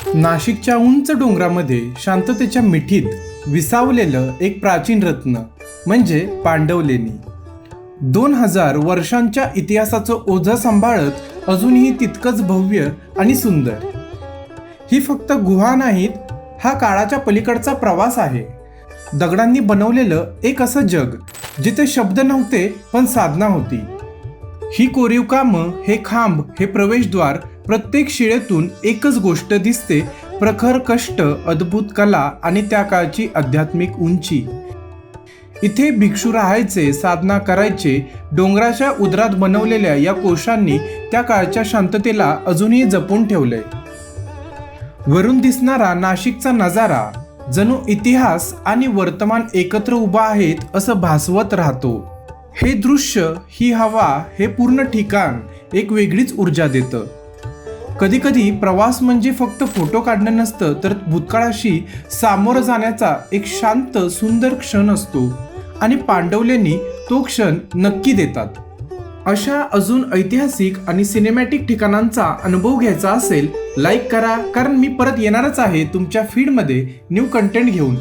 नाशिकच्या उंच डोंगरामध्ये शांततेच्या मिठीत विसावलेलं एक प्राचीन रत्न म्हणजे पांडवलेणी. 2000 वर्षांच्या इतिहासाचं ओझं सांभाळत अजूनही तितकंच भव्य आणि सुंदर. ही फक्त गुहा नाहीत, हा काळाच्या पलीकडचा प्रवास आहे. दगडांनी बनवलेलं एक असं जग जिथे शब्द नव्हते पण साधना होती. ही कोरीव कामं, हे खांब, हे प्रवेशद्वार, प्रत्येक शिळेतून एकच गोष्ट दिसते: प्रखर कष्ट, अद्भुत कला आणि त्या काळची आध्यात्मिक उंची. इथे भिक्षू राहायचे, साधना करायचे. डोंगराच्या उदरात बनवलेल्या या कोशांनी त्या काळच्या शांततेला अजूनही जपून ठेवलंय. वरून दिसणारा नाशिकचा नजारा जणू इतिहास आणि वर्तमान एकत्र उभा आहेत असं भासवत राहतो. हे दृश्य, ही हवा, हे पूर्ण ठिकाण एक वेगळीच ऊर्जा देतं. कधीकधी प्रवास म्हणजे फक्त फोटो काढणं नसतं, तर भूतकाळाशी सामोरं जाण्याचा एक शांत सुंदर क्षण असतो आणि पांडवलेणी तो क्षण नक्की देतात. अशा अजून ऐतिहासिक आणि सिनेमॅटिक ठिकाणांचा अनुभव घ्यायचा असेल, लाईक करा, कारण मी परत येणारच आहे तुमच्या फीडमध्ये न्यू कंटेंट घेऊन.